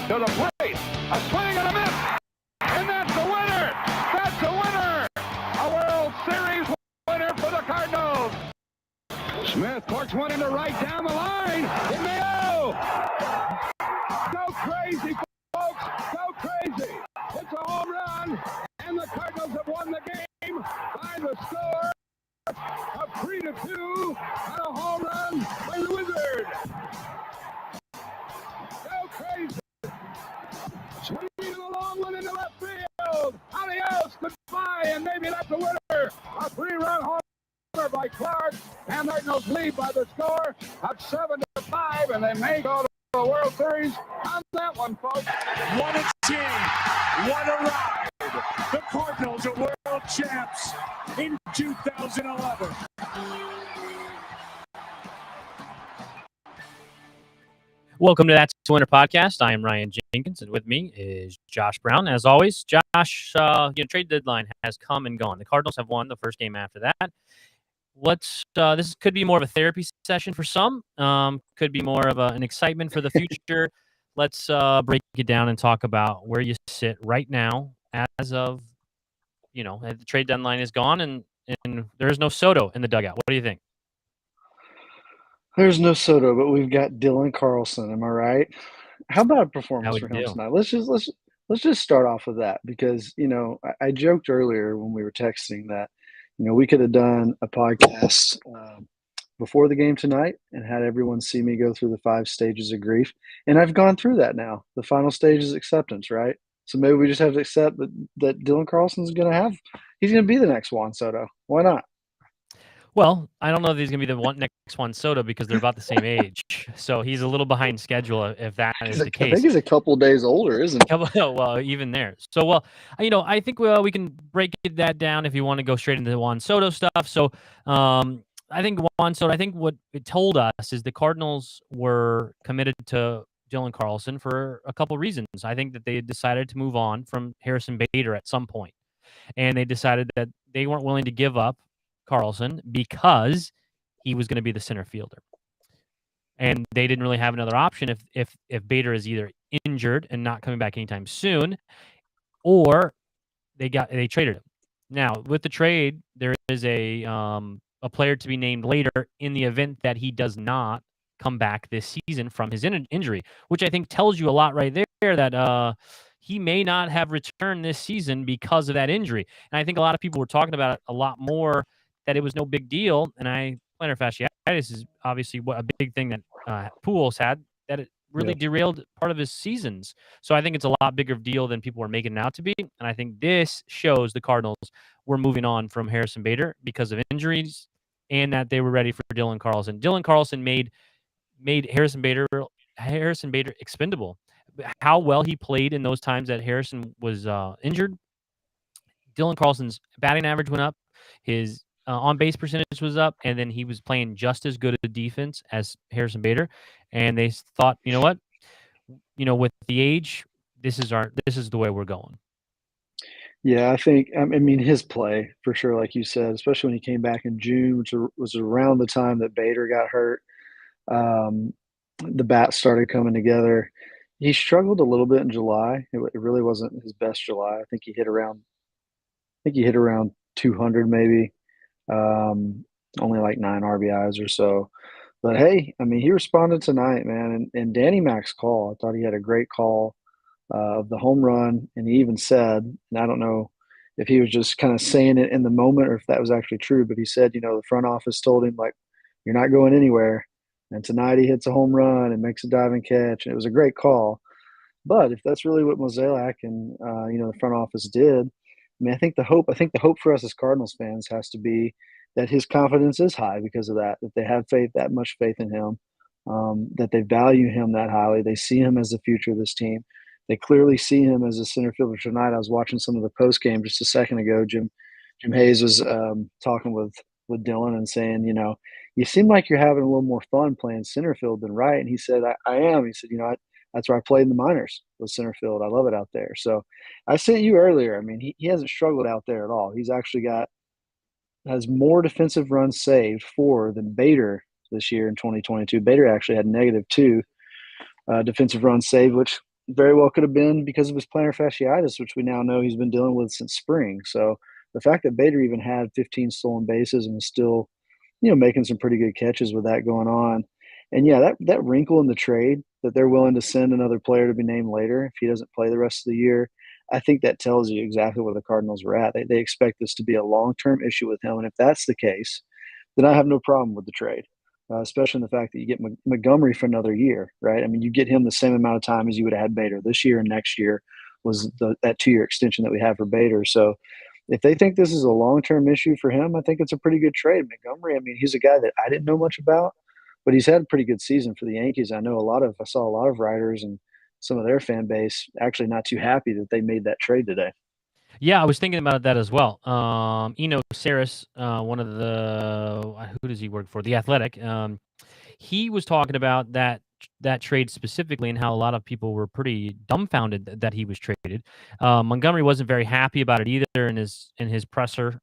to the plate. A swing and a miss. And that's the winner. That's the winner. A World Series winner for the Cardinals. Smith corks one into right down the line. It may go. Go crazy, folks. Go crazy. It's a home run. And the Cardinals have won the game by the score of 3-2 on a home run by the Wizard. Go crazy. Swinging a long one into left field. Adios, goodbye, and maybe that's a winner. A 3-run homer by Clark. And the Cardinals lead by the score of 7-5, and they may go to the World Series on that one, folks. What a team. What a ride. The Cardinals are world champs in 2011. Welcome to That's the Winner podcast. I am Ryan Jenkins, and with me is Josh Brown. As always, Josh, trade deadline has come and gone. The Cardinals have won the first game after that. This could be more of a therapy session for some. Could be more of an excitement for the future. Let's break it down and talk about where you sit right now as of, the trade deadline is gone and there is no Soto in the dugout. What do you think? There's no Soto, but we've got Dylan Carlson. Am I right? How about a performance for him tonight? Let's just start off with that because I joked earlier when we were texting that we could have done a podcast before the game tonight and had everyone see me go through the 5 stages of grief, and I've gone through that now. The final stage is acceptance, right? So maybe we just have to accept that Dylan Carlson's he's going to be the next Juan Soto. Why not? Well, I don't know if he's going to be the next Juan Soto because they're about the same age. So he's a little behind schedule if that is the case. I think he's a couple days older, isn't he? Well, even there. So, I think we can break that down if you want to go straight into the Juan Soto stuff. So I think Juan Soto, what it told us is the Cardinals were committed to Dylan Carlson for a couple reasons. I think that they decided to move on from Harrison Bader at some point. And they decided that they weren't willing to give up Carlson because he was going to be the center fielder, and they didn't really have another option if Bader is either injured and not coming back anytime soon, or they traded him. Now with the trade, there is a player to be named later in the event that he does not come back this season from his injury, which I think tells you a lot right there that he may not have returned this season because of that injury. And I think a lot of people were talking about it a lot more, that it was no big deal. And plantar fasciitis is obviously a big thing that Pujols had, that it really derailed part of his seasons. So I think it's a lot bigger deal than people were making it out to be. And I think this shows the Cardinals were moving on from Harrison Bader because of injuries and that they were ready for Dylan Carlson. Dylan Carlson made Harrison Bader expendable. How well he played in those times that Harrison was injured. Dylan Carlson's batting average went up. His on-base percentage was up, and then he was playing just as good a defense as Harrison Bader. And they thought, you know what? With the age, this is the way we're going. Yeah, I think, his play, for sure, like you said, especially when he came back in June, which was around the time that Bader got hurt, the bats started coming together. He struggled a little bit in July. It really wasn't his best July. I think he hit around 200 maybe. Only like 9 RBIs or so. But hey, he responded tonight, man. And Danny Mac's call, I thought he had a great call of the home run. And he even said, and I don't know if he was just kind of saying it in the moment or if that was actually true, but he said, the front office told him, like, you're not going anywhere. And tonight he hits a home run and makes a diving catch. And it was a great call. But if that's really what Mozeliak and the front office did, I think the hope for us as Cardinals fans has to be that his confidence is high because of that they have that much faith in him, that they value him that highly. They see him as the future of this team. They clearly see him as a center fielder tonight. I was watching some of the post game just a second ago. Jim Hayes was talking with Dylan and saying, you seem like you're having a little more fun playing center field than right. And he said, I am. He said, that's where I played in the minors, was center field. I love it out there. So I sent you earlier. He hasn't struggled out there at all. He's actually has more defensive runs saved for than Bader this year in 2022. Bader actually had -2 defensive runs saved, which very well could have been because of his plantar fasciitis, which we now know he's been dealing with since spring. So the fact that Bader even had 15 stolen bases and was still, making some pretty good catches with that going on. And yeah, that wrinkle in the trade that they're willing to send another player to be named later if he doesn't play the rest of the year, I think that tells you exactly where the Cardinals were at. They expect this to be a long-term issue with him, and if that's the case, then I have no problem with the trade, especially in the fact that you get Montgomery for another year, right? I mean, you get him the same amount of time as you would have had Bader this year and next year was that 2-year extension that we have for Bader. So if they think this is a long-term issue for him, I think it's a pretty good trade. Montgomery, I mean, he's a guy that I didn't know much about, but he's had a pretty good season for the Yankees. I saw a lot of writers and some of their fan base actually not too happy that they made that trade today. Yeah, I was thinking about that as well. Eno Saris, one of the who does he work for? The Athletic. He was talking about that trade specifically and how a lot of people were pretty dumbfounded that he was traded. Montgomery wasn't very happy about it either in his presser.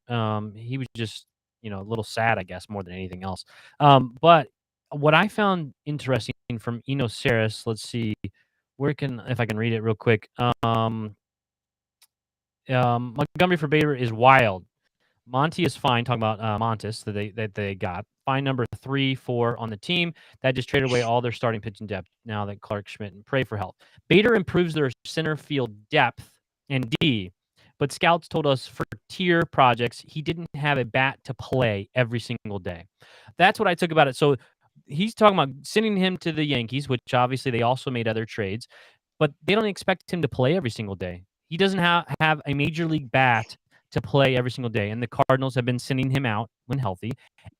He was just a little sad, I guess, more than anything else. But what I found interesting from Eno Saris, let's see, if I can read it real quick. Montgomery for Bader is wild. Monty is fine. Talking about Montes that they got. Fine number 3, 4 on the team. That just traded away all their starting pitching depth. Now that Clark Schmidt and pray for help. Bader improves their center field depth and D, but scouts told us for tier projects he didn't have a bat to play every single day. That's what I took about it. So he's talking about sending him to the Yankees, which obviously they also made other trades, but they don't expect him to play every single day. He doesn't have a major league bat to play every single day, and the Cardinals have been sending him out when healthy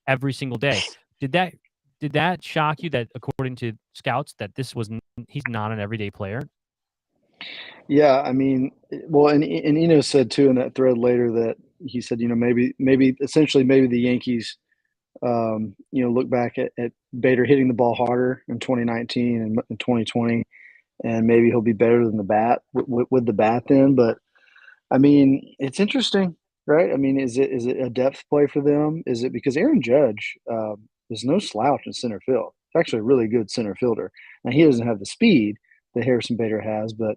every single day. Did that shock you that according to scouts that he's not an everyday player? Yeah, I mean, well, and Eno said too in that thread later that he said, maybe essentially maybe the Yankees, look back at Bader hitting the ball harder in 2019 and 2020, and maybe he'll be better than the bat with the bat then. But I mean, it's interesting, right? I mean, is it a depth play for them? Is it because Aaron Judge is no slouch in center field? He's actually a really good center fielder. Now he doesn't have the speed that Harrison Bader has, but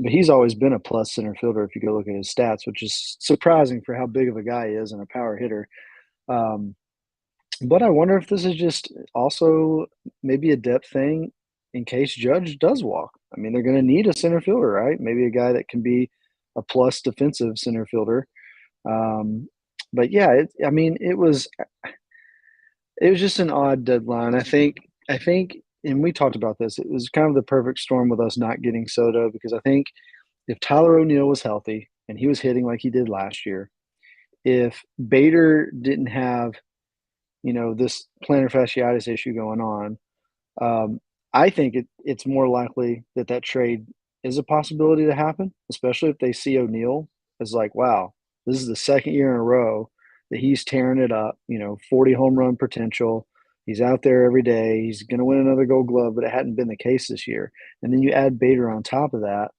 he's always been a plus center fielder if you go look at his stats, which is surprising for how big of a guy he is and a power hitter. But I wonder if this is just also maybe a depth thing in case Judge does walk. I mean, they're going to need a center fielder, right? Maybe a guy that can be a plus defensive center fielder. But yeah, it was just an odd deadline. I think, and we talked about this, it was kind of the perfect storm with us not getting Soto, because I think if Tyler O'Neill was healthy and he was hitting like he did last year, if Bader didn't have, this plantar fasciitis issue going on, I think it's more likely that trade is a possibility to happen, especially if they see O'Neill as like, wow, this is the second year in a row that he's tearing it up, 40 home run potential. He's out there every day. He's going to win another Gold Glove, but it hadn't been the case this year. And then you add Bader on top of that.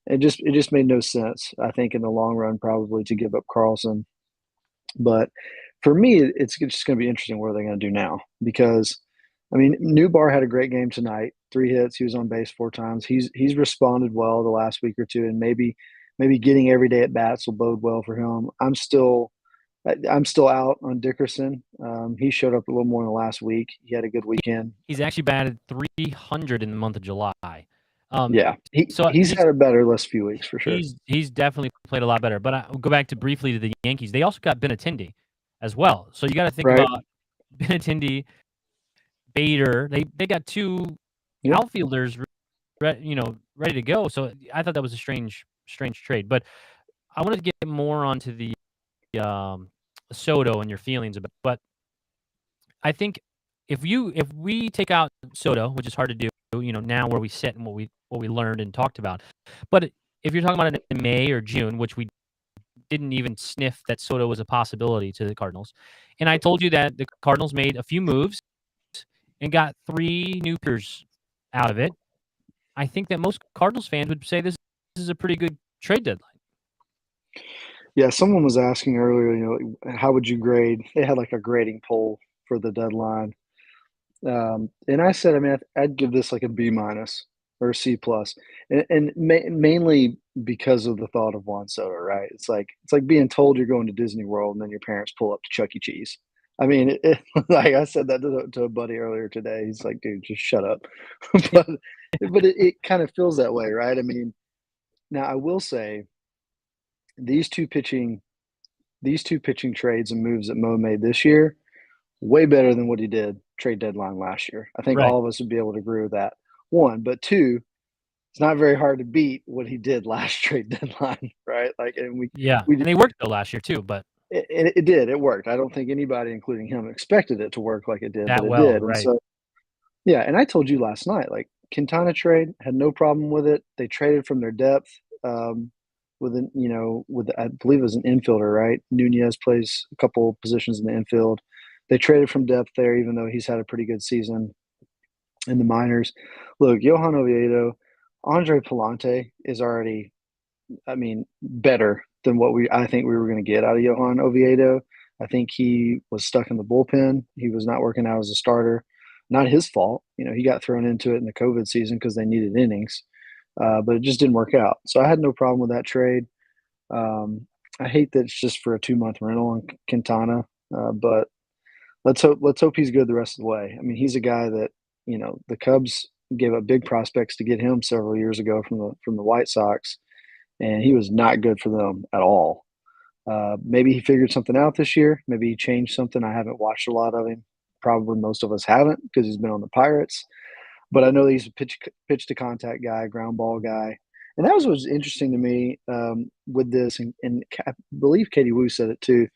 It just made no sense, I think, in the long run, probably to give up Carlson. But for me, it's just going to be interesting what are they going to do now, because I mean, Newbar had a great game tonight. 3 hits. He was on base 4 times. He's responded well the last week or two, and maybe getting every day at bats will bode well for him. I'm still out on Dickerson. He showed up a little more in the last week. He had a good weekend. He's actually batted 300 in the month of July. Yeah, he's had a better last few weeks for sure. He's definitely played a lot better. But I'll go back briefly to the Yankees. They also got Benintendi as well. So you got to think about Benintendi, Bader. They got 2 outfielders, ready to go. So I thought that was a strange trade. But I wanted to get more onto the Soto and your feelings about. But I think if we take out Soto, which is hard to do, now where we sit and what we learned and talked about. But if you're talking about it in May or June, which we didn't even sniff that Soto was a possibility to the Cardinals, and I told you that the Cardinals made a few moves and got 3 new pitchers out of it, I think that most Cardinals fans would say this is a pretty good trade deadline. Yeah, someone was asking earlier, how would you grade? They had like a grading poll for the deadline. And I said, I mean, I'd give this like a B-, or a C plus, and mainly because of the thought of Juan Soto, right? It's like being told you're going to Disney World and then your parents pull up to Chuck E. Cheese. I mean, like I said that to a buddy earlier today. He's like, "Dude, just shut up." but it kind of feels that way, right? I mean, now I will say these two pitching trades and moves that Mo made this year, way better than what he did trade deadline last year. I think Right. all of us would be able to agree with that. One, but two, it's not very hard to beat what he did last trade deadline, right? Like, and we And they worked though last year too, but it did. It worked. I don't think anybody, including him, expected it to work like it did, that but it well, did. And right? so, yeah. And I told you last night, like Quintana trade had no problem with it. They traded from their depth with an, with I believe it was an infielder, right? Nunez plays a couple positions in the infield. They traded from depth there, even though he's had a pretty good season in the minors. Look, Johan Oviedo, Andre Palante is already, I mean, better than what I think we were going to get out of Johan Oviedo. I think he was stuck in the bullpen. He was not working out as a starter. Not his fault. He got thrown into it in the COVID season because they needed innings, but it just didn't work out. So I had no problem with that trade. I hate that it's just for a 2-month rental on Quintana, but let's hope he's good the rest of the way. I mean, he's a guy that the Cubs gave up big prospects to get him several years ago from the White Sox, and he was not good for them at all. Maybe he figured something out this year. Maybe he changed something. I haven't watched a lot of him. Probably most of us haven't because he's been on the Pirates. But I know he's a pitch to contact guy, ground ball guy. And that was what was interesting to me with this. And I believe Katie Wu said it too.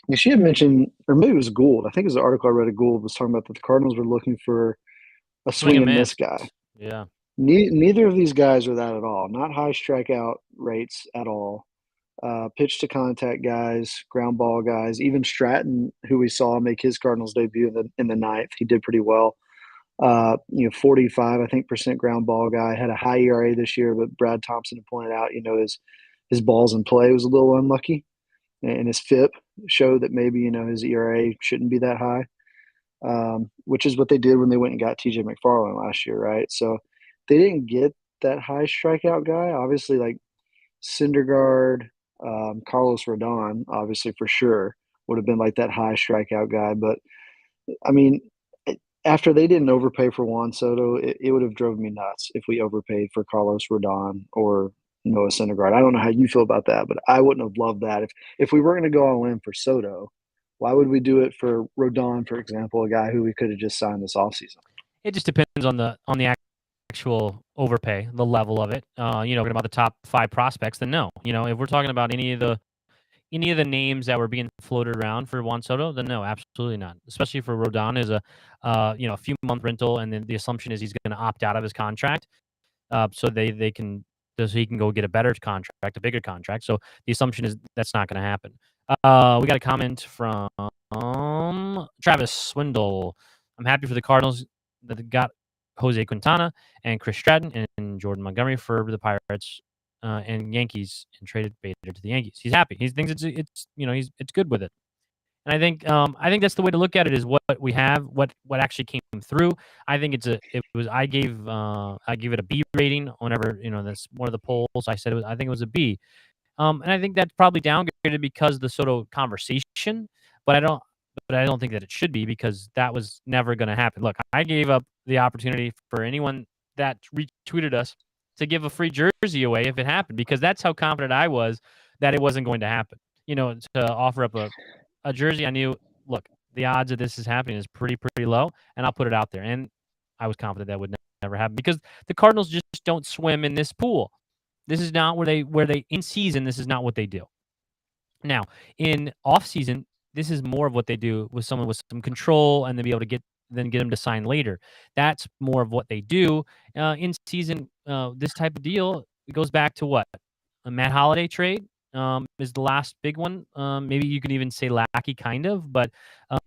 And she had mentioned, or maybe it was Gould. I think it was an article I read of Gould was talking about that the Cardinals were looking for a swing and miss guy. Yeah. Neither of these guys are that at all. Not high strikeout rates at all. Pitch to contact guys, ground ball guys. Even Stratton, who we saw make his Cardinals debut in the ninth, he did pretty well. 45, I think, % ground ball guy. Had a high ERA this year, but Brad Thompson had pointed out, his balls in play was a little unlucky, and his FIP showed that maybe his ERA shouldn't be that high, which is what they did when they went and got TJ McFarland last year, right? So they didn't get that high strikeout guy. Obviously, like Syndergaard, Carlos Rodon, obviously for sure would have been like that high strikeout guy. But I mean, after they didn't overpay for Juan Soto, it would have drove me nuts if we overpaid for Carlos Rodon or Noah Syndergaard. I don't know how you feel about that, but I wouldn't have loved that. If we were going to go all in for Soto, why would we do it for Rodon, for example, a guy who we could have just signed this offseason? It just depends on the actual overpay, the level of it. Talking about the top 5 prospects, then no. If we're talking about any of the names that were being floated around for Juan Soto, then no, absolutely not. Especially for Rodon is a few month rental, and then the assumption is he's going to opt out of his contract, so he can go get a better contract, a bigger contract. So the assumption is that's not going to happen. We got a comment from Travis Swindle. I'm happy for the Cardinals that got Jose Quintana and Chris Stratton and Jordan Montgomery for the Pirates and Yankees, and traded Bader to the Yankees. He's happy. He thinks it's good with it. And I think that's the way to look at it, is what we have, what actually came through. I think I gave it a B rating whenever, that's one of the polls. I said I think it was a B. And I think that's probably downgraded because of the Soto conversation, but I don't think that it should be, because that was never going to happen. Look, I gave up the opportunity for anyone that retweeted us to give a free jersey away if it happened, because that's how confident I was that it wasn't going to happen. To offer up a jersey, I knew, look, the odds of this is happening is pretty low, and I'll put it out there. And I was confident that would never happen, because the Cardinals just don't swim in this pool. This is not where they in season. This is not what they do. Now, in off season, this is more of what they do with someone with some control, and then be able to get them to sign later. That's more of what they do. In season, this type of deal, it goes back to what? A Matt Holliday trade is the last big one. Maybe you can even say Lackey, kind of, but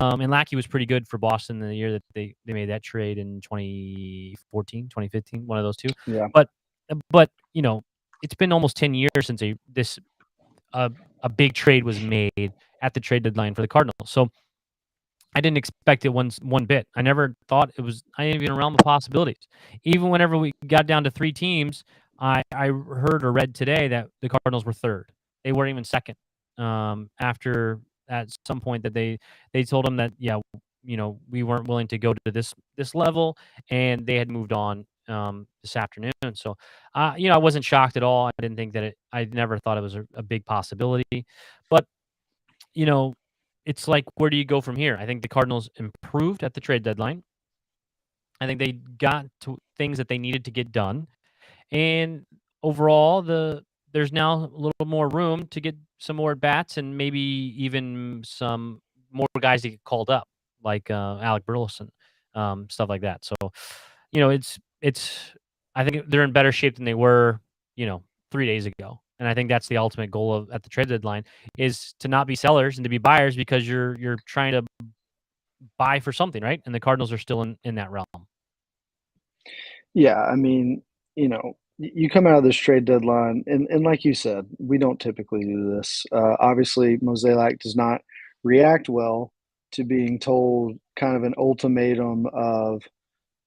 and Lackey was pretty good for Boston in the year that they made that trade in 2014, 2015, one of those two. Yeah. But it's been almost 10 years since a big trade was made at the trade deadline for the Cardinals. So I didn't expect it one bit. I never thought it was I didn't even realm of possibilities. Even whenever we got down to 3 teams, I heard or read today that the Cardinals were 3rd. They weren't even 2nd. After at some point that they told them that, yeah, we weren't willing to go to this level, and they had moved on this afternoon. So, I wasn't shocked at all. I didn't think that I never thought it was a big possibility. But you know, it's like, where do you go from here? I think the Cardinals improved at the trade deadline. I think they got to things that they needed to get done. And overall, there's now a little more room to get some more at bats and maybe even some more guys to get called up, like Alec Burleson, stuff like that. So, it's I think they're in better shape than they were, 3 days ago. And I think that's the ultimate goal of at the trade deadline is to not be sellers and to be buyers because you're trying to buy for something, right? And the Cardinals are still in that realm. Yeah, I mean, you come out of this trade deadline, and like you said, we don't typically do this. Obviously, Mozeliak does not react well to being told kind of an ultimatum of,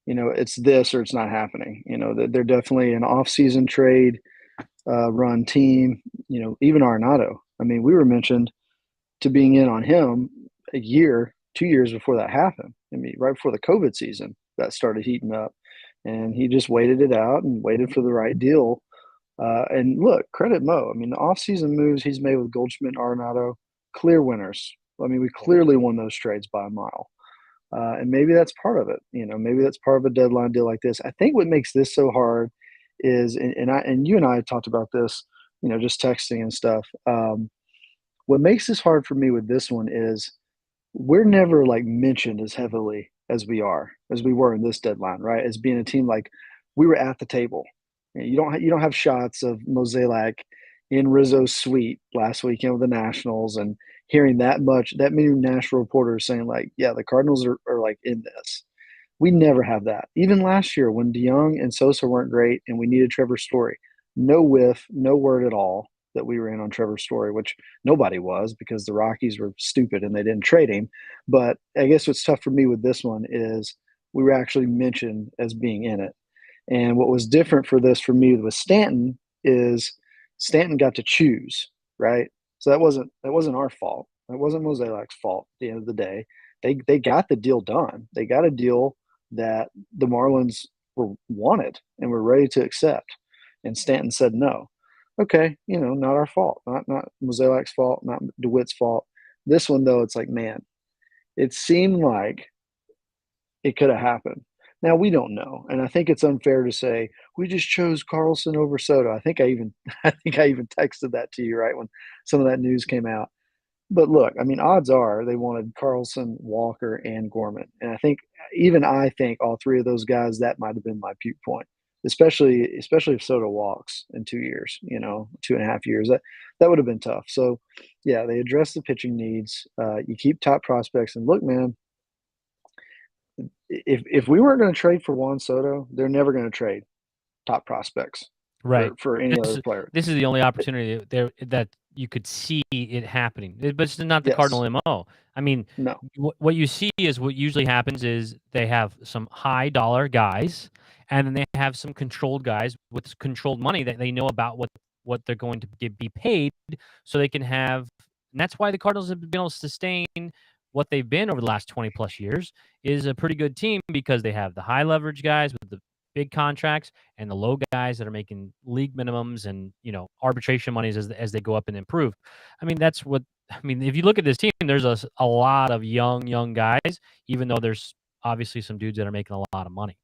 it's this or it's not happening. They're definitely an off-season trade run team. Even Arenado. I mean, we were mentioned to being in on him a year, 2 years before that happened. I mean, right before the COVID season that started heating up, and he just waited it out and waited for the right deal. And look, credit Mo. I mean, the offseason moves he's made with Goldschmidt and Arenado, clear winners. I mean, we clearly won those trades by a mile. And maybe that's part of it. Maybe that's part of a deadline deal like this. I think what makes this so hard is, and you and I talked about this, just texting and stuff. What makes this hard for me with this one is we're never like mentioned as heavily as we were in this deadline, right? As being a team like we were at the table. You don't have shots of Mozeliak in Rizzo's suite last weekend with the Nationals and hearing that many national reporters saying like, yeah, the Cardinals are like in this. We never have that. Even last year when DeYoung and Sosa weren't great and we needed Trevor Story, no whiff, no word at all that we were in on Trevor Story, which nobody was because the Rockies were stupid and they didn't trade him. But I guess what's tough for me with this one is we were actually mentioned as being in it. And what was different for this for me with Stanton is Stanton got to choose, right? So that wasn't our fault. That wasn't Mozeliak's fault at the end of the day. They got the deal done. They got a deal that the Marlins wanted and were ready to accept. And Stanton said no. Okay, not our fault. Not Mozeliak's fault, not DeWitt's fault. This one though, it's like, man, it seemed like it could have happened. Now we don't know, and I think it's unfair to say we just chose Carlson over Soto. I think I even texted that to you right when some of that news came out. But look, I mean, odds are they wanted Carlson, Walker, and Gorman, and I think all three of those guys that might have been my puke point, especially if Soto walks in 2 years, 2.5 years. That would have been tough. So, yeah, they address the pitching needs. You keep top prospects, and look, man. If we weren't going to trade for Juan Soto, they're never going to trade top prospects Right. for any other player. This is the only opportunity there that you could see it happening. But it's not the Yes. Cardinal MO. I mean, No. what you see is what usually happens is they have some high dollar guys, and then they have some controlled guys with controlled money that they know about what they're going to be paid, so they can have. And that's why the Cardinals have been able to sustain what they've been over the last 20 plus years is a pretty good team because they have the high leverage guys with the big contracts and the low guys that are making league minimums and arbitration monies as they go up and improve. I mean, if you look at this team, there's a lot of young guys, even though there's obviously some dudes that are making a lot of money.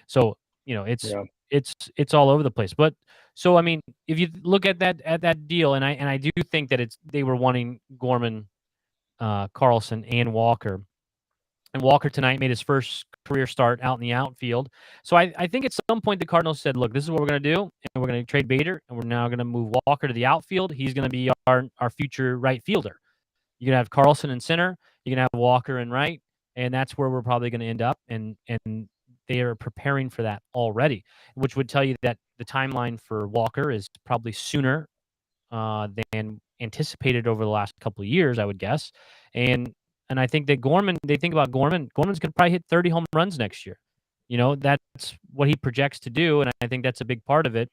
So it's all over the place. But so I mean, if you look at that deal, and I do think that they were wanting Gorman, Carlson, and Walker. And Walker tonight made his first career start out in the outfield. So I think at some point the Cardinals said, look, this is what we're going to do. And we're going to trade Bader, and we're now going to move Walker to the outfield. He's going to be our future right fielder. You're going to have Carlson in center. You're going to have Walker in right. And that's where we're probably going to end up. And they are preparing for that already, which would tell you that the timeline for Walker is probably sooner than anticipated over the last couple of years, I would guess. And And I think that Gorman, they think about Gorman. Gorman's going to probably hit 30 home runs next year. That's what he projects to do, and I think that's a big part of it.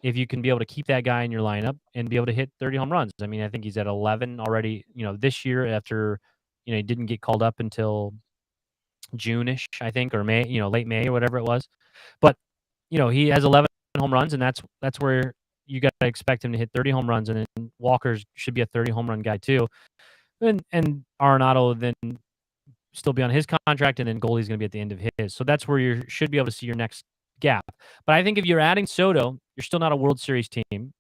If you can be able to keep that guy in your lineup and be able to hit 30 home runs. I mean, I think he's at 11 already, this year after, he didn't get called up until June-ish, I think, or May, late May or whatever it was. But, he has 11 home runs, and that's where you got to expect him to hit 30 home runs, and then Walker should be a 30 home run guy too. And Arenado then still be on his contract, and then Goldie's going to be at the end of his. So that's where you should be able to see your next gap. But I think if you're adding Soto, you're still not a World Series team.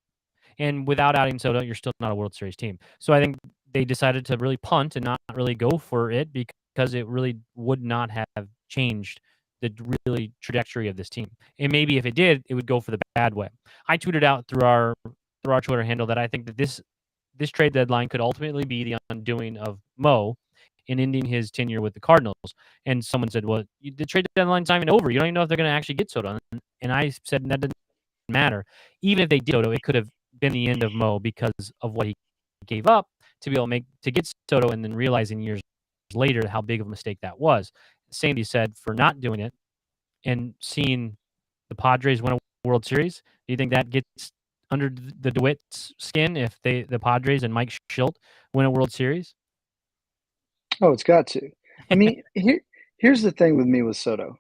And without adding Soto, you're still not a World Series team. So I think they decided to really punt and not really go for it because it really would not have changed the really trajectory of this team. And maybe if it did, it would go for the bad way. I tweeted out through our Twitter handle that I think that this trade deadline could ultimately be the undoing of Mo in ending his tenure with the Cardinals. And someone said, well, the trade deadline's not even over. You don't even know if they're going to actually get Soto. And I said, that doesn't matter. Even if they did Soto, it could have been the end of Mo because of what he gave up to be able to get Soto, and then realizing years later how big of a mistake that was. Same he said for not doing it and seeing the Padres win a World Series. Do you think that gets under the DeWitt's skin if the Padres and Mike Shildt win a World Series? Oh, it's got to. I mean, here's the thing with me with Soto.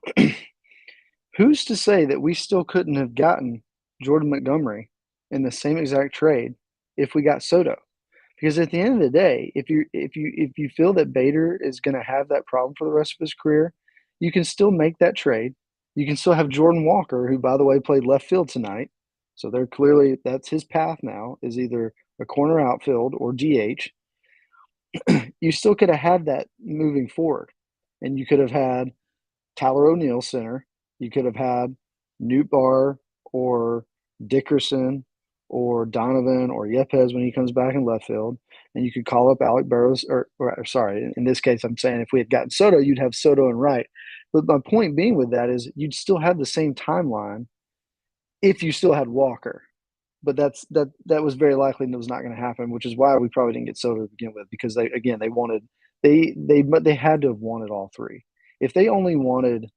Who's to say that we still couldn't have gotten Jordan Montgomery in the same exact trade if we got Soto? Because at the end of the day, if you feel that Bader is going to have that problem for the rest of his career, you can still make that trade. You can still have Jordan Walker, who, by the way, played left field tonight. So they're clearly, that's his path now, is either a corner outfield or DH. You still could have had that moving forward. And you could have had Tyler O'Neill center. You could have had Newt Barr or Dickerson or Donovan or Yepes when he comes back in left field. And you could call up Alec Burrows, or sorry, in this case, I'm saying if we had gotten Soto, you'd have Soto and right. But my point being with that is you'd still have the same timeline if you still had Walker. But that was very likely and it was not going to happen, which is why we probably didn't get Soto to begin with, because they had to have wanted all three. If they only wanted,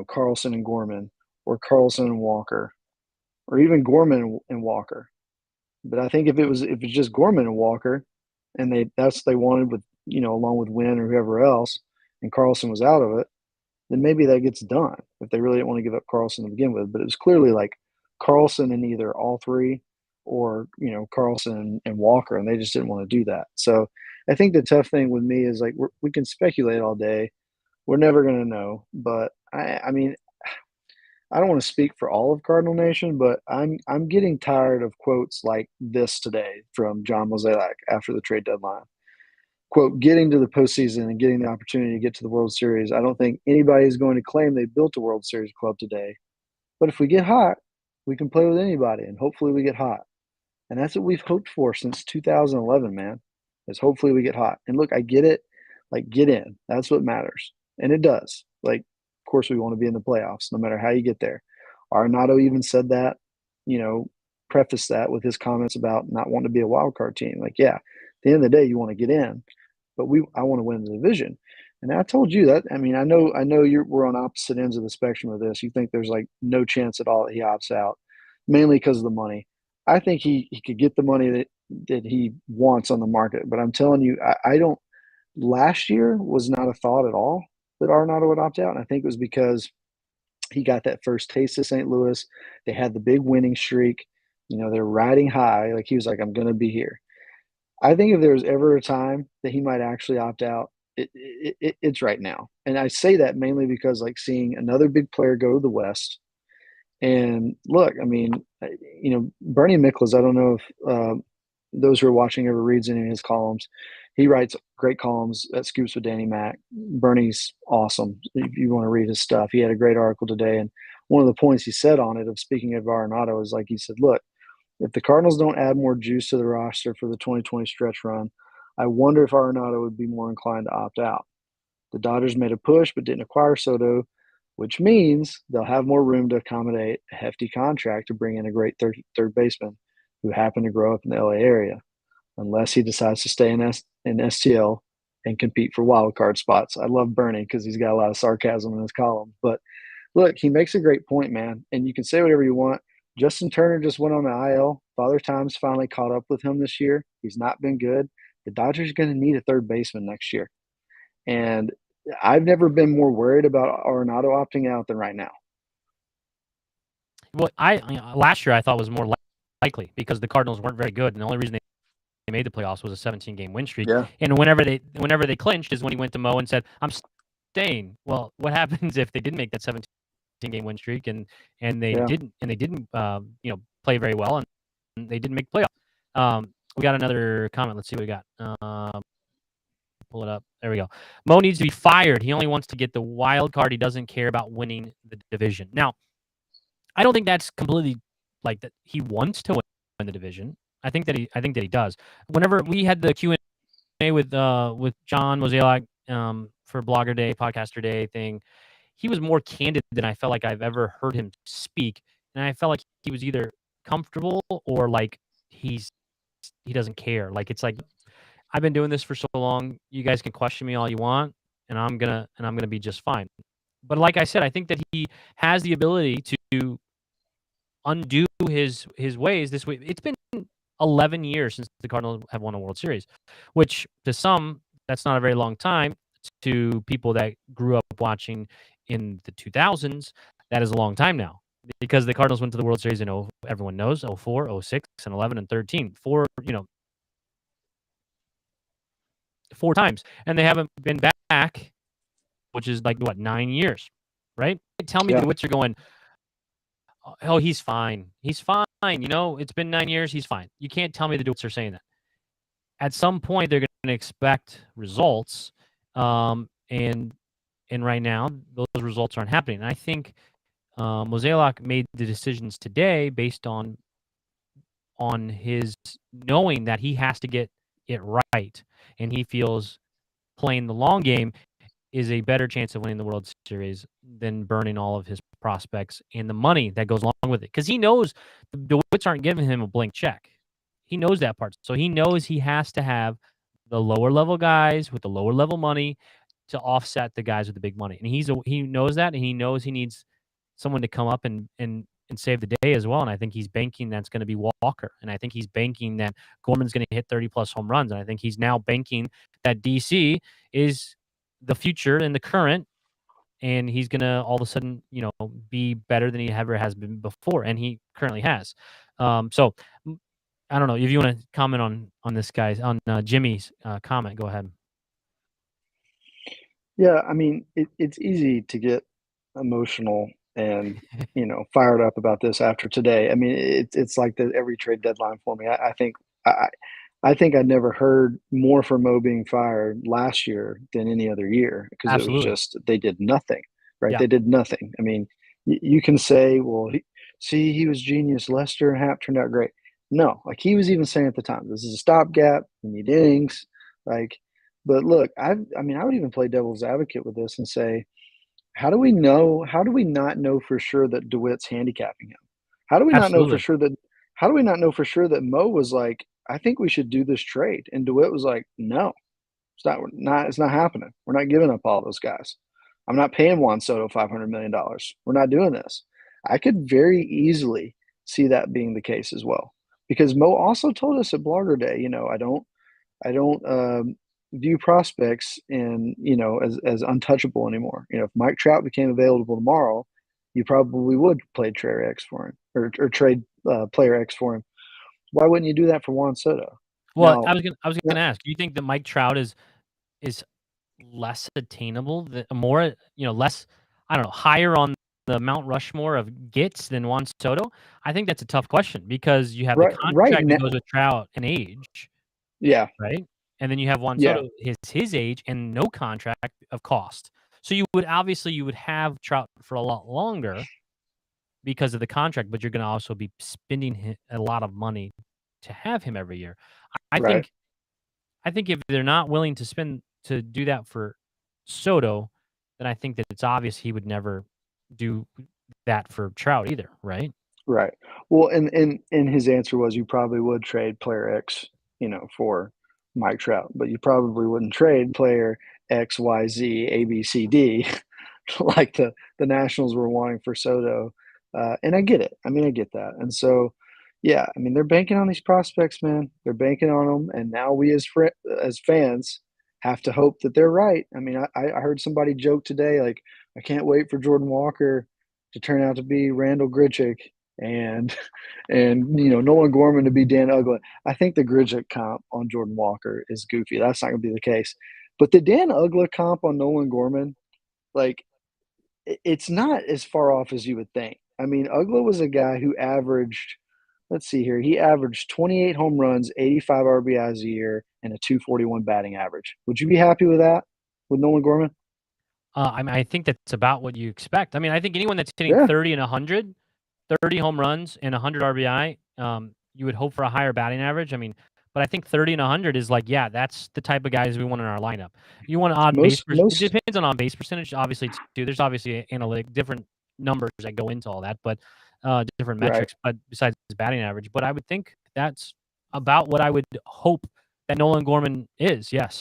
Carlson and Gorman, or Carlson and Walker, or even Gorman and Walker, but I think if it's just Gorman and Walker, and that's what they wanted with, along with Wynn or whoever else, and Carlson was out of it, then maybe that gets done if they really didn't want to give up Carlson to begin with. But it was clearly like Carlson and either all three or, Carlson and Walker, and they just didn't want to do that. So I think the tough thing with me is like we can speculate all day. We're never going to know. But I mean, I don't want to speak for all of Cardinal Nation, but I'm getting tired of quotes like this today from John Mozeliak after the trade deadline. Quote, getting to the postseason and getting the opportunity to get to the World Series. I don't think anybody is going to claim they built a World Series club today. But if we get hot, we can play with anybody, and hopefully we get hot. And that's what we've hoped for since 2011, man, is hopefully we get hot. And look, I get it. Like, get in. That's what matters. And it does. Like, of course, we want to be in the playoffs, no matter how you get there. Arenado even said that, prefaced that with his comments about not wanting to be a wild card team. Like, yeah, at the end of the day, you want to get in, but I want to win the division. And I told you that. I mean, I know we're on opposite ends of the spectrum of this. You think there's like no chance at all that he opts out, mainly because of the money. I think he could get the money that he wants on the market. But I'm telling you, I don't. Last year was not a thought at all that Arenado would opt out. And I think it was because he got that first taste of St. Louis. They had the big winning streak. They're riding high. Like, he was like, I'm going to be here. I think if there was ever a time that he might actually opt out, it's right now. And I say that mainly because, like, seeing another big player go to the West. And look, I mean, Bernie Miklasz, I don't know if those who are watching ever reads any of his columns. He writes great columns at Scoops with Danny Mac. Bernie's awesome. If you want to read his stuff, he had a great article today. And one of the points he said on it, of speaking of Arenado, is like, he said, look, if the Cardinals don't add more juice to the roster for the 2020 stretch run, I wonder if Arenado would be more inclined to opt out. The Dodgers made a push but didn't acquire Soto, which means they'll have more room to accommodate a hefty contract to bring in a great third baseman who happened to grow up in the LA area, unless he decides to stay in STL and compete for wild card spots. I love Bernie because he's got a lot of sarcasm in his column. But look, he makes a great point, man. And you can say whatever you want. Justin Turner just went on the IL. Father Time's finally caught up with him this year. He's not been good. The Dodgers are going to need a third baseman next year. And I've never been more worried about Arenado opting out than right now. Well, last year I thought was more likely because the Cardinals weren't very good, and the only reason they made the playoffs was a 17-game win streak. Yeah. And whenever they clinched is when he went to Mo and said, "I'm staying." Well, what happens if they didn't make that 17-game win streak and they didn't play very well and they didn't make playoffs? We got another comment. Let's see what we got. Pull it up. There we go. Mo needs to be fired. He only wants to get the wild card. He doesn't care about winning the division. Now, I don't think that's completely like that. He wants to win the division. I think that he does. Whenever we had the Q&A with John Mozeliak for Blogger Day, Podcaster Day thing, he was more candid than I felt like I've ever heard him speak, and I felt like he was either comfortable or like he doesn't care. Like it's like, I've been doing this for so long. You guys can question me all you want, and I'm gonna be just fine. But like I said, I think that he has the ability to undo his ways this way. It's been 11 years since the Cardinals have won a World Series, which to some that's not a very long time. To people that grew up watching in the 2000s, that is a long time now. Because the Cardinals went to the World Series in everyone knows 04, 06, and 11 and 13. Four times, and they haven't been back, which is like 9 years, right? Tell me the DeWitts are going, oh, he's fine. He's fine. It's been 9 years. He's fine. You can't tell me the DeWitts are saying that. At some point, they're going to expect results, and right now, those results aren't happening. And I think Mozeliak made the decisions today based on his knowing that he has to get it right, and he feels playing the long game is a better chance of winning the World Series than burning all of his prospects and the money that goes along with it. Because he knows the DeWitts aren't giving him a blank check. He knows that part. So he knows he has to have the lower level guys with the lower level money to offset the guys with the big money. And he knows that, and he knows he needs someone to come up and save the day as well. And I think he's banking that's going to be Walker. And I think he's banking that Gorman's going to hit 30-plus home runs. And I think he's now banking that DC is the future and the current, and he's going to all of a sudden, be better than he ever has been before. And he currently has. So I don't know if you want to comment on this guy's, on Jimmy's comment. Go ahead. Yeah, I mean, it's easy to get emotional and fired up about this after today. I mean, it's like every trade deadline for me. I think I'd never heard more from Mo being fired last year than any other year because it was just they did nothing, right? Yeah. They did nothing. I mean, you can say, well, he was genius. Lester and Happ turned out great. No, like he was even saying at the time, this is a stopgap. We need innings, like. But look, I would even play devil's advocate with this and say, how do we not know for sure that DeWitt's handicapping him? How do we not know for sure that Mo was like, I think we should do this trade? And DeWitt was like, no, it's not happening. We're not giving up all those guys. I'm not paying Juan Soto $500 million. We're not doing this. I could very easily see that being the case as well. Because Mo also told us at Blogger Day, I don't view prospects as untouchable anymore. If Mike Trout became available tomorrow, you probably would play Player X for him or trade Player X for him. Why wouldn't you do that for Juan Soto? Well, I was gonna ask. Do you think that Mike Trout is less attainable, more less, I don't know, higher on the Mount Rushmore of gets than Juan Soto? I think that's a tough question because you have the contract that goes with Trout and age. Yeah. Right. And then you have Juan Soto, his age, and no contract of cost. So you would have Trout for a lot longer because of the contract, but you're going to also be spending a lot of money to have him every year. I think if they're not willing to do that for Soto, then I think that it's obvious he would never do that for Trout either, right? Right. Well, and his answer was you probably would trade Player X, for Mike Trout, but you probably wouldn't trade player X, Y, Z, A, B, C, D like the Nationals were wanting for Soto. And I get it. I mean, I get that. And so, yeah, I mean, they're banking on these prospects, man. They're banking on them, and now we as fans have to hope that they're right. I mean, I heard somebody joke today, like, I can't wait for Jordan Walker to turn out to be Randall Grichuk and Nolan Gorman to be Dan Uggla. I think the Grichuk comp on Jordan Walker is goofy. That's not going to be the case. But the Dan Uggla comp on Nolan Gorman, like, it's not as far off as you would think. I mean, Uggla was a guy who averaged, let's see here, he averaged 28 home runs, 85 RBIs a year, and a 241 batting average. Would you be happy with that, with Nolan Gorman? I mean, I think that's about what you expect. I mean, I think anyone that's hitting 30 and 100, 30 home runs and 100 RBI, you would hope for a higher batting average. I mean, but I think 30 and 100 is like, yeah, that's the type of guys we want in our lineup. You want an base percentage. It depends on on-base percentage, obviously, too. There's obviously analytic different numbers that go into all that, but different metrics. Right. But besides batting average, but I would think that's about what I would hope that Nolan Gorman is. Yes.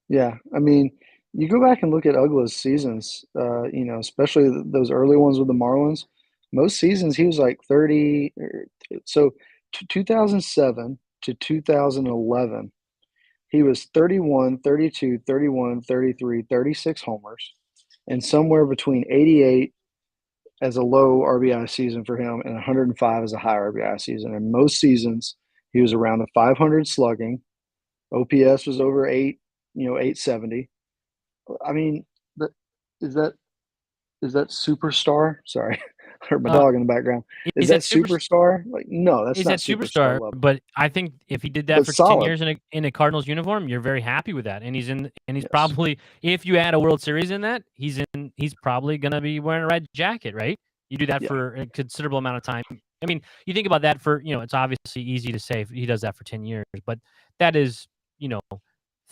Yeah, I mean, you go back and look at Uggla's seasons, especially those early ones with the Marlins. Most seasons he was like 30. So 2007 to 2011, he was 31, 32, 31, 33, 36 homers, and somewhere between 88 as a low RBI season for him and 105 as a high RBI season. And most seasons he was around the 500 slugging. OPS was over 870. I mean, is that superstar? Sorry, I heard my dog in the background. Is that superstar? Like, no, that's not superstar level. But I think if he did that for 10 years in a Cardinals uniform, you're very happy with that. And he's probably, if you add a World Series in that, he's probably going to be wearing a red jacket, right? You do that for a considerable amount of time. I mean, you think about that for, it's obviously easy to say if he does that for 10 years, but that is,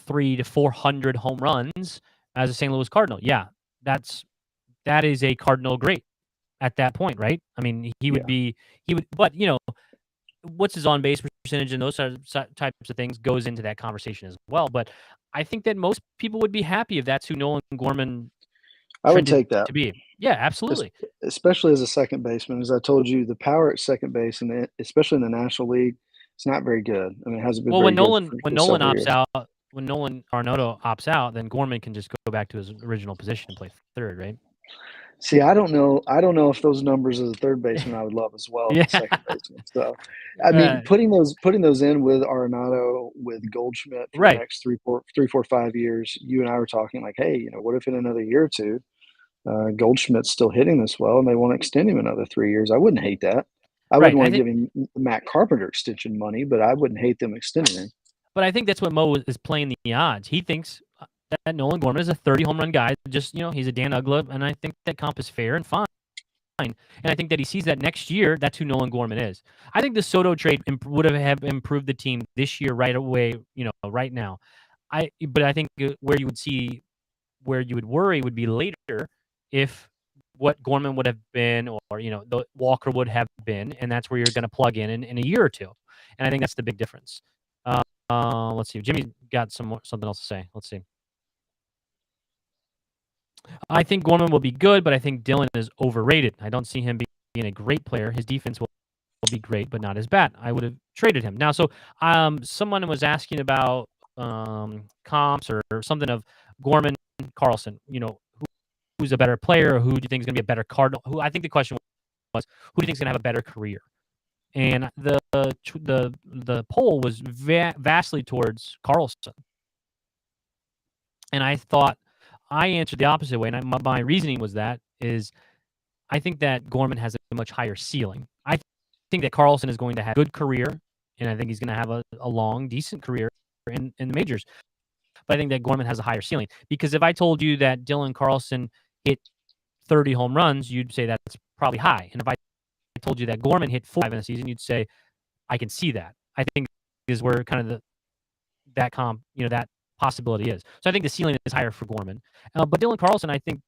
300 to 400 home runs as a St. Louis Cardinal. Yeah, that is a Cardinal great at that point, right? I mean, but what's his on base percentage and those types of things goes into that conversation as well. But I think that most people would be happy if that's who Nolan Gorman I would take that to be. Yeah, absolutely. Especially as a second baseman. As I told you, the power at second base, and especially in the National League, it's not very good. I mean, it hasn't been when Nolan opts out, when Nolan Arenado opts out, then Gorman can just go back to his original position and play third, right? See, I don't know if those numbers as a third baseman I would love as well as a second baseman. So, I mean, putting those in with Arenado, with Goldschmidt for the next 3, 4, 5 years, you and I were talking like, hey, what if in another year or two, Goldschmidt's still hitting this well and they want to extend him another 3 years? I wouldn't hate that. I wouldn't want to give him Matt Carpenter extension money, but I wouldn't hate them extending him. But I think that's what Mo is playing the odds. He thinks that Nolan Gorman is a 30 home run guy. Just, he's a Dan Uggla, and I think that comp is fair and fine. And I think that he sees that next year, that's who Nolan Gorman is. I think the Soto trade would have improved the team this year right away, right now. But I think where you would worry would be later if what Gorman would have been or, the Walker would have been, and that's where you're going to plug in a year or two. And I think that's the big difference. Let's see. Jimmy got something else to say. Let's see. I think Gorman will be good, but I think Dylan is overrated. I don't see him being a great player. His defense will be great, but not as bad. I would have traded him. Now, so someone was asking about comps or something of Gorman, Carlson. Who's a better player, or who do you think is going to be a better Cardinal? I think the question was, who do you think is going to have a better career? And the poll was vastly towards Carlson. And I thought I answered the opposite way. And my reasoning was I think that Gorman has a much higher ceiling. I think that Carlson is going to have a good career, and I think he's going to have a long, decent career in the majors. But I think that Gorman has a higher ceiling. Because if I told you that Dylan Carlson hit 30 home runs, you'd say that's probably high. And if I told you that Gorman hit 45 in a season, you'd say, I can see that. I think is where kind of that possibility is. So I think the ceiling is higher for Gorman. But Dylan Carlson, I think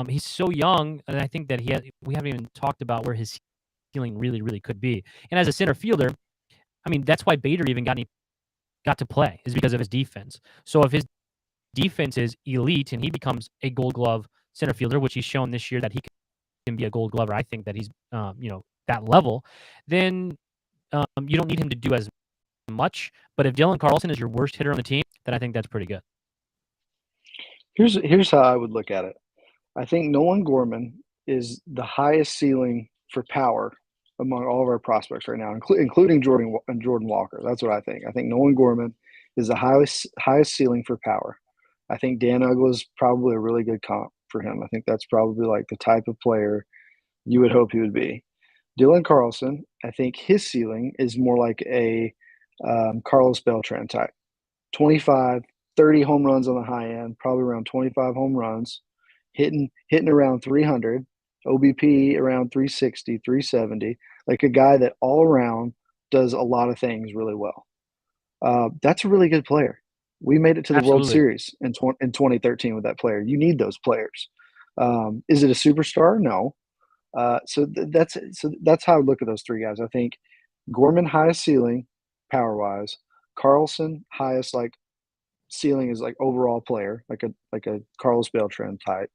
he's so young, and I think that we haven't even talked about where his ceiling really, really could be. And as a center fielder, I mean, that's why Bader even got any got to play is because of his defense. So if his defense is elite and he becomes a Gold Glove center fielder, which he's shown this year that he can be a Gold Glover, I think that he's that level, then you don't need him to do as much. But if Dylan Carlson is your worst hitter on the team, then I think that's pretty good. Here's how I would look at it. I think Nolan Gorman is the highest ceiling for power among all of our prospects right now, including Jordan Walker. That's what I think. I think Nolan Gorman is the highest ceiling for power. I think Dan Uggla is probably a really good comp for him. I think that's probably like the type of player you would hope he would be. Dylan Carlson, I think his ceiling is more like a Carlos Beltran type. 25, 30 home runs on the high end, probably around 25 home runs, hitting around 300, OBP around 360, 370, like a guy that all around does a lot of things really well. That's a really good player. We made it to the World Series in 2013 with that player. You need those players. Is it a superstar? No. So that's how I look at those three guys. I think Gorman highest ceiling, power wise. Carlson highest like ceiling is like overall player, like a Carlos Beltran type.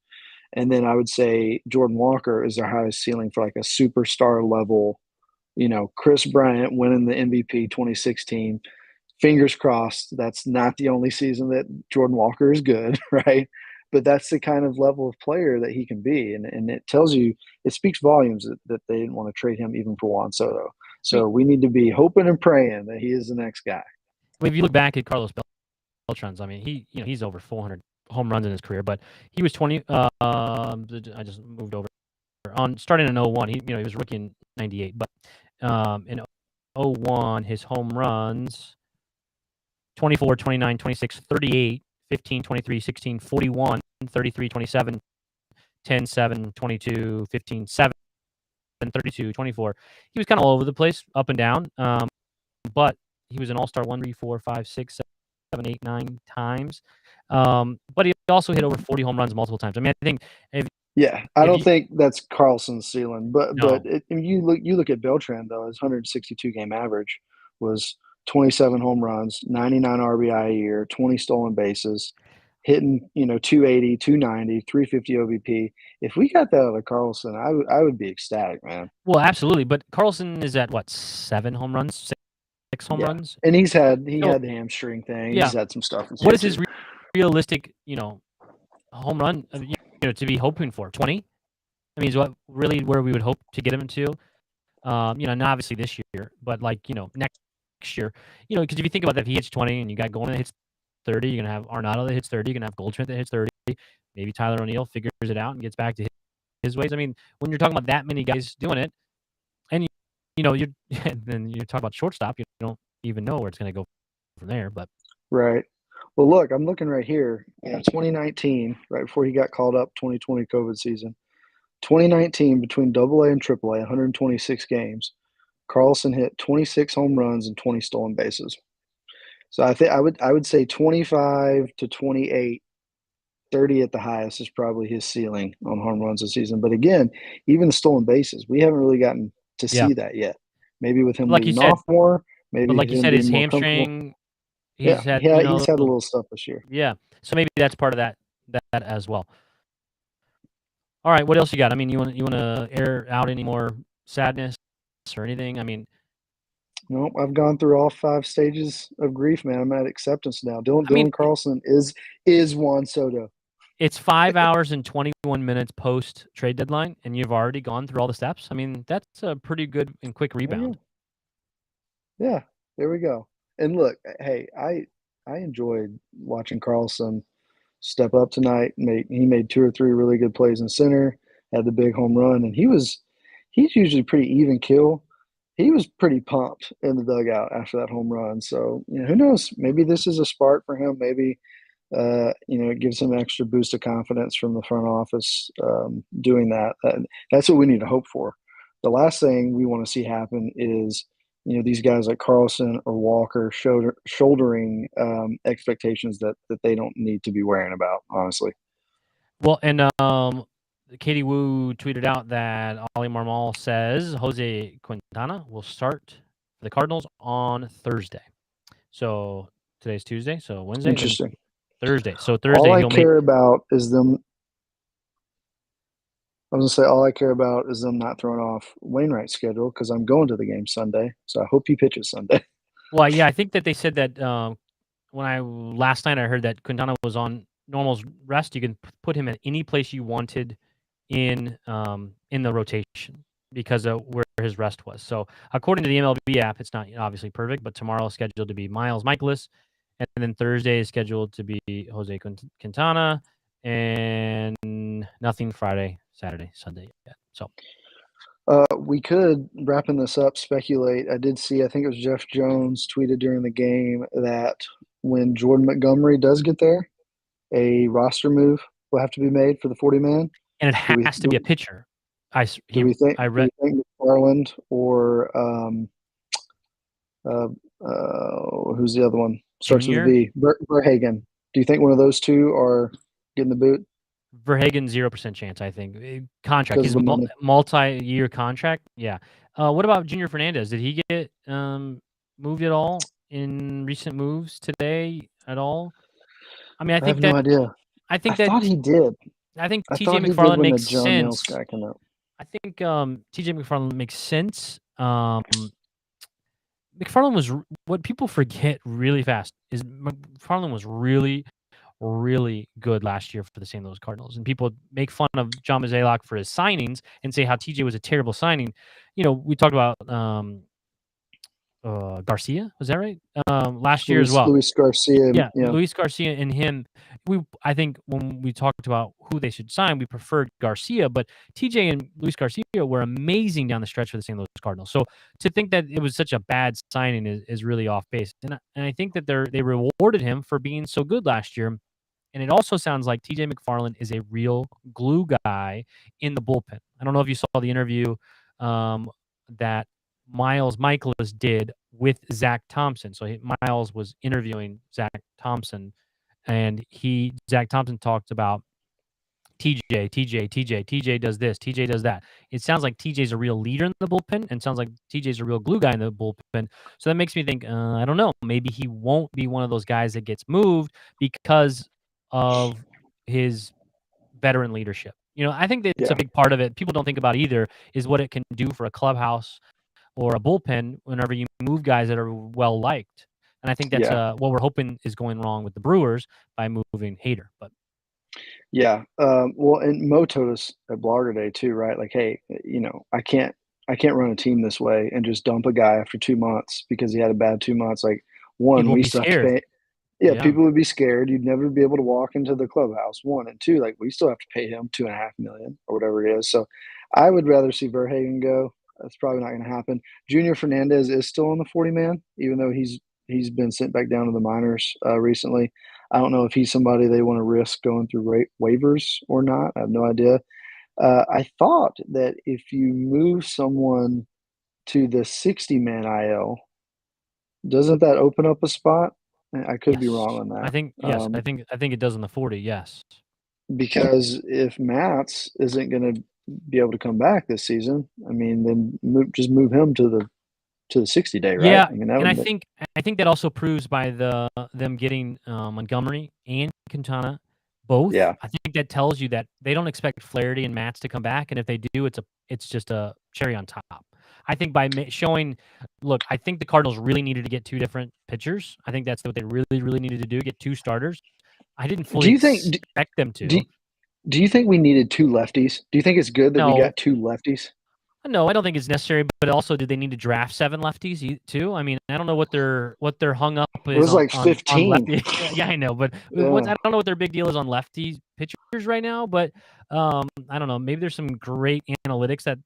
And then I would say Jordan Walker is their highest ceiling for like a superstar level. Chris Bryant winning the MVP 2016. Fingers crossed that's not the only season that Jordan Walker is good, right? But that's the kind of level of player that he can be. And it tells you, it speaks volumes that they didn't want to trade him even for Juan Soto. So we need to be hoping and praying that he is the next guy. I mean, if you look back at Carlos Beltran's, I mean, he's over 400 home runs in his career, but he was 20. I just moved over on starting in 01. He was rookie in 98, but in 01 his home runs 24, 29, 26, 38, 15, 23, 16, 41, 33, 27, 10, 7, 22, 15, 7, 32, 24. He was kind of all over the place, up and down. But he was an all-star 1, 3, 4, 5, 6, 7, 8, 9 times. But he also hit over 40 home runs multiple times. I mean, I think I don't think that's Carlson's ceiling, but you look at Beltran though, his 162 game average was 27 home runs, 99 RBI a year, 20 stolen bases, hitting 280, 290, 350 OBP. If we got that out of Carlson, I would be ecstatic, man. Well, absolutely, but Carlson is at what, 7 home runs, 6 home runs, and he had the hamstring thing. He's had some stuff. What is his realistic, home run, to be hoping for? 20? I mean, is what really where we would hope to get him to? Not obviously this year, but next year. Because if you think about that, if he hits 20 and you got Goldman that hits 30, you're gonna have Arenado that hits 30, you're gonna have Goldschmidt that hits 30, maybe Tyler O'Neill figures it out and gets back to his ways. I mean, when you're talking about that many guys doing it, and then you're talking about shortstop, you don't even know where it's gonna go from there. But right. Well, look, I'm looking right here. 2019, right before he got called up, 2020 COVID season. 2019, between AA and AAA, 126 games. Carlson hit 26 home runs and 20 stolen bases. So I think I would say 25 to 28, 30 at the highest is probably his ceiling on home runs this season. But again, even the stolen bases, we haven't really gotten to see that yet. Maybe with him leading off more. Maybe, but like you said, his hamstring. He's had a little stuff this year. Yeah, so maybe that's part of that as well. All right, what else you got? I mean, you want to air out any more sadness or anything? I mean, nope. I've gone through all 5 stages of grief, man. I'm at acceptance now. Dylan Carlson is Juan Soto. It's 5 hours and 21 minutes post trade deadline, and you've already gone through all the steps. I mean, that's a pretty good and quick rebound. Yeah, there we go. And look, hey, I enjoyed watching Carlson step up tonight. He made 2 or 3 really good plays in center, had the big home run, and he's usually pretty even kill. He was pretty pumped in the dugout after that home run. So, who knows? Maybe this is a spark for him. Maybe, it gives him extra boost of confidence from the front office doing that. That's what we need to hope for. The last thing we want to see happen is, these guys like Carlson or Walker shouldering expectations that they don't need to be worrying about, honestly. Well, and Katie Wu tweeted out that Oli Marmol says Jose Quintana will start for the Cardinals on Thursday. So Today's Tuesday, so Wednesday, then Interesting. Thursday. So All Thursday I he'll make. care about is them. I was gonna say all I care about is them not throwing off Wainwright's schedule because I'm going to the game Sunday. So I hope he pitches Sunday. Well, yeah, I think that they said that last night I heard that Quintana was on normal's rest. You can put him at any place you wanted in the rotation because of where his rest was. So according to the MLB app, it's not obviously perfect, but tomorrow is scheduled to be Miles Michaelis, and then Thursday is scheduled to be Jose Quintana, and nothing Friday, Saturday, Sunday yet. So We could, wrapping this up, speculate. I did see, I think it was Jeff Jones tweeted during the game that when Jordan Montgomery does get there, a roster move will have to be made for the 40-man. and it has to be a pitcher. Do we think McFarland or who's the other one? Starts with a V. Verhagen. Do you think one of those two are getting the boot? Verhagen 0% chance, I think. Contract. He's Because of the a money. multi-year contract. Yeah. What about Junior Fernandez? Did he get moved at all in recent moves today at all? I mean, I I think have no idea. I think I thought he did. I think I TJ thought he did McFarland when makes the John Mills sense. guy came out. I think TJ McFarland makes sense. McFarland was what people forget really fast is McFarland was really, really good last year for the St. Louis Cardinals, and people make fun of John Mozeliak for his signings and say how TJ was a terrible signing. You know, we talked about Garcia, was that right? Last year as well. Luis Garcia. Yeah, Luis Garcia and him. I think when we talked about who they should sign, we preferred Garcia, but TJ and Luis Garcia were amazing down the stretch for the St. Louis Cardinals. So to think that it was such a bad signing is really off base. And I think that they rewarded him for being so good last year. And it also sounds like TJ McFarland is a real glue guy in the bullpen. I don't know if you saw the interview that Miles Michaelis did with Zach Thompson. So Miles was interviewing Zach Thompson, and Zach Thompson talked about TJ does this, TJ does that. It sounds like TJ's a real leader in the bullpen, and sounds like TJ's a real glue guy in the bullpen. So that makes me think, I don't know, maybe he won't be one of those guys that gets moved because of his veteran leadership. You know, I think that's a big part of it. People don't think about either is what it can do for a clubhouse or a bullpen whenever you move guys that are well liked. And I think that's what we're hoping is going wrong with the Brewers by moving Hader. But well, and Mo told us at Blogger Day too, right? Like, hey, you know, I can't run a team this way and just dump a guy after 2 months because he had a bad 2 months. Like, one, we still have to pay. Yeah, people would be scared. You'd never be able to walk into the clubhouse. 1 and 2, like we still have to pay him $2.5 million or whatever it is. So I would rather see Verhagen go. That's probably not going to happen. Junior Fernandez is still on the 40-man, even though he's been sent back down to the minors recently. I don't know if he's somebody they want to risk going through waivers or not. I have no idea. I thought that if you move someone to the 60-man IL, doesn't that open up a spot? I could be wrong on that. I think yes. I think it does on the 40. Yes, because if Matz isn't going to be able to come back this season, I mean, then just move him to the 60-day, right? Yeah, I mean, and I think that also proves by them getting Montgomery and Quintana both. Yeah, I think that tells you that they don't expect Flaherty and Matz to come back, and if they do, it's just a cherry on top. I think by showing, look, I think the Cardinals really needed to get 2 different pitchers. I think that's what they really, really needed to do, get 2 starters. I didn't fully expect them to. Do you think we needed 2 lefties? Do you think it's good that we got 2 lefties? No, I don't think it's necessary. But also, did they need to draft 7 lefties too? I mean, I don't know what they're hung up is. It was like 15. On yeah, I know, but I don't know what their big deal is on lefty pitchers right now. But I don't know. Maybe there's some great analytics that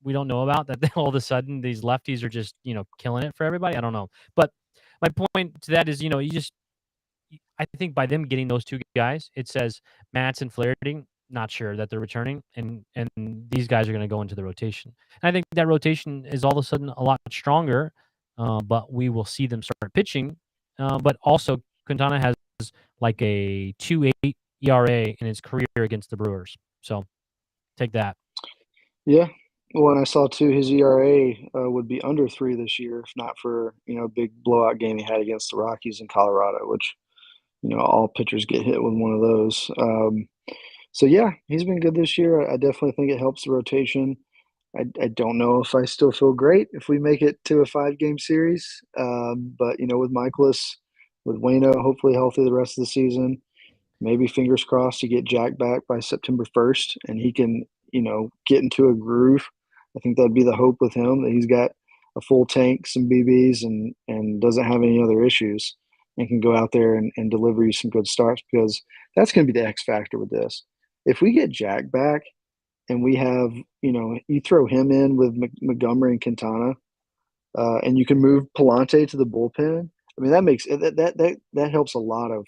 we don't know about that all of a sudden these lefties are just killing it for everybody. I don't know. But my point to that is, I think by them getting those 2 guys, it says Matz and Flaherty. Not sure that they're returning, and these guys are going to go into the rotation. And I think that rotation is all of a sudden a lot stronger, but we will see them start pitching. But also, Quintana has like a 2.8 ERA in his career against the Brewers. So take that. Yeah, Well, and I saw too his ERA would be under 3 this year if not for, a big blowout game he had against the Rockies in Colorado, which, all pitchers get hit with one of those. So yeah, he's been good this year. I definitely think it helps the rotation. I don't know if I still feel great if we make it to a 5-game series. But with Michaelis, with Wayno hopefully healthy the rest of the season, maybe fingers crossed to get Jack back by September 1st and he can, get into a groove. I think that'd be the hope with him that he's got a full tank, some BBs, and doesn't have any other issues and can go out there and deliver you some good starts because that's going to be the X factor with this. If we get Jack back and we have, you throw him in with Montgomery and Quintana, and you can move Palante to the bullpen. I mean, that makes that helps a lot of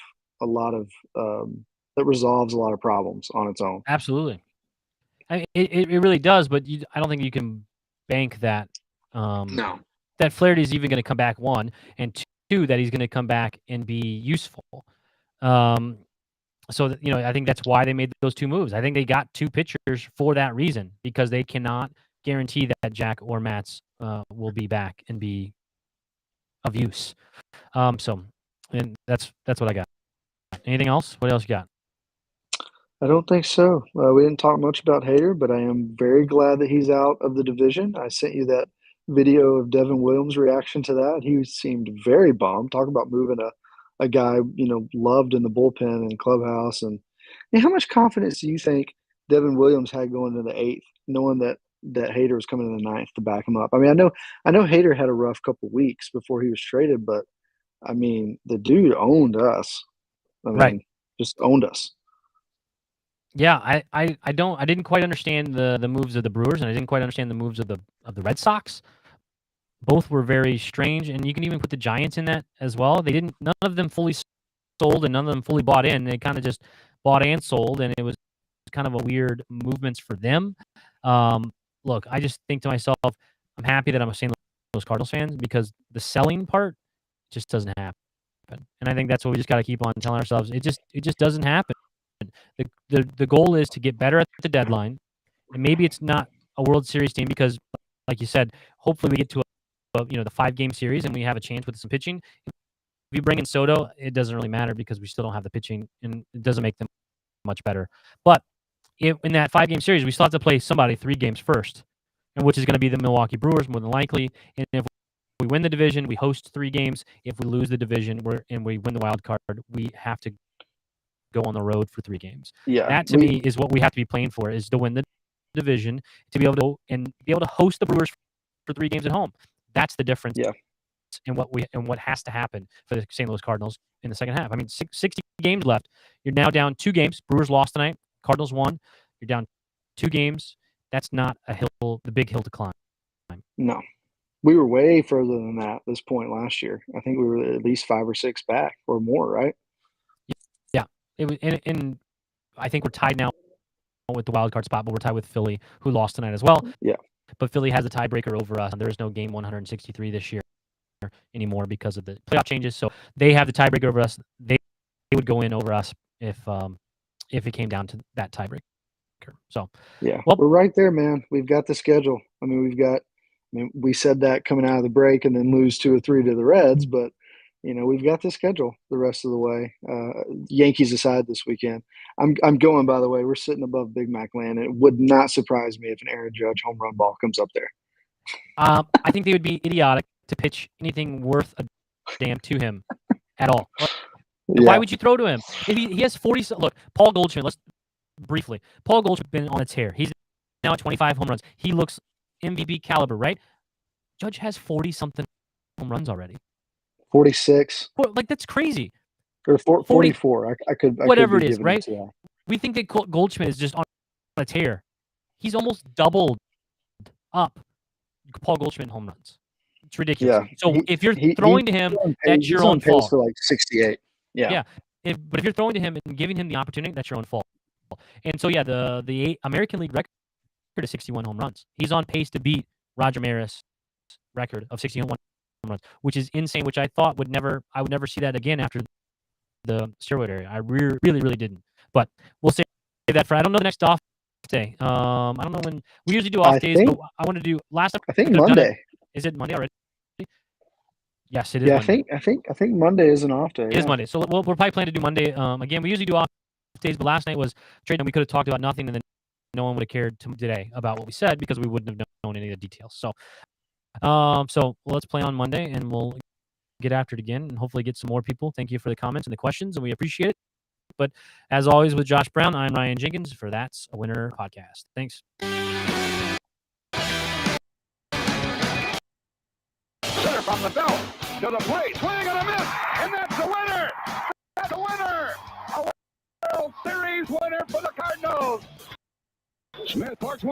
that resolves a lot of problems on its own. Absolutely. It really does, but I don't think you can bank that. No. That Flaherty is even going to come back, one, and two, that he's going to come back and be useful. So that, I think that's why they made those two moves. I think they got two pitchers for that reason because they cannot guarantee that Jack or Matz will be back and be of use. And that's what I got. Anything else? What else you got? I don't think so. We didn't talk much about Hader, but I am very glad that he's out of the division. I sent you that video of Devin Williams' reaction to that. He seemed very bummed. Talk about moving a guy, loved in the bullpen and clubhouse. And how much confidence do you think Devin Williams had going into the 8th, knowing that Hader was coming in the 9th to back him up? I mean, I know Hader had a rough couple weeks before he was traded, but I mean, the dude owned us. I mean, Right. just owned us. Yeah, I didn't quite understand the moves of the Brewers, and I didn't quite understand the moves of the Red Sox. Both were very strange, and you can even put the Giants in that as well. None of them fully sold, and none of them fully bought in. They kind of just bought and sold, and it was kind of a weird movements for them. Look, I just think to myself, I'm happy that I'm a St. Louis Cardinals fan because the selling part just doesn't happen, and I think that's what we just got to keep on telling ourselves. It just doesn't happen. The goal is to get better at the deadline, and maybe it's not a World Series team because, like you said, hopefully we get to the 5-game series and we have a chance with some pitching. If you bring in Soto, it doesn't really matter because we still don't have the pitching, and it doesn't make them much better. But in that 5-game series, we still have to play somebody 3 games first, and which is going to be the Milwaukee Brewers more than likely. And if we win the division, we host 3 games. If we lose the division, and we win the wild card, we have to go on the road for 3 games. Yeah, that to me is what we have to be playing for: is to win the division, to be able to host the Brewers for 3 games at home. That's the difference. Yeah. In what has to happen for the St. Louis Cardinals in the second half. I mean, 60 games left. You're now down 2 games. Brewers lost tonight. Cardinals won. You're down 2 games. That's not the big hill to climb. No. We were way further than that at this point last year. I think we were at least 5 or 6 back or more, right? Yeah. It was, and I think we're tied now with the wild card spot, but we're tied with Philly, who lost tonight as well. Yeah. But Philly has a tiebreaker over us. There is no game 163 this year anymore because of the playoff changes. So they have the tiebreaker over us. They would go in over us if it came down to that tiebreaker. So yeah, we're right there, man. We've got the schedule. I mean, we said that coming out of the break and then lose 2 or 3 to the Reds, but we've got the schedule the rest of the way. Yankees aside this weekend. I'm going, by the way, we're sitting above Big Mac land. It would not surprise me if an Aaron Judge home run ball comes up there. I think they would be idiotic to pitch anything worth a damn to him at all. Yeah. Why would you throw to him? If he has 40. Look, Paul Goldschmidt. Let's briefly. Paul Goldschmidt's been on a tear. He's now at 25 home runs. He looks MVP caliber, right? Judge has 40-something home runs already. 46. Like, that's crazy. Or 44. I could. Whatever it is, right? We think that Goldschmidt is just on a tear. He's almost doubled up Paul Goldschmidt home runs. It's ridiculous. Yeah. So if you're throwing to him, that's your own fault. He's on pace for like 68. Yeah. But if you're throwing to him and giving him the opportunity, that's your own fault. And so, yeah, the American League record is 61 home runs. He's on pace to beat Roger Maris' record of 61 home runs, which is insane, which I thought I would never see that again after the steroid era. I really, really didn't. But we'll say that for, I don't know the next off day. I don't know when we usually do off days, but I want to do last time. I think we could've done it- Monday. Is it Monday already? Yes, it is. Yeah, Monday. I think Monday is an off day. It is Monday. So we're probably planning to do Monday. Again, we usually do off days, but last night was trade, and we could have talked about nothing, and then no one would have cared today about what we said because we wouldn't have known any of the details. So, let's play on Monday, and we'll get after it again, and hopefully get some more people. Thank you for the comments and the questions, and we appreciate it. But as always, with Josh Brown, I'm Ryan Jenkins for That's a Winner podcast. Thanks. Center from the belt to the plate, swing and a miss, and that's the winner. That's the winner. A World Series winner for the Cardinals. Smith parks one.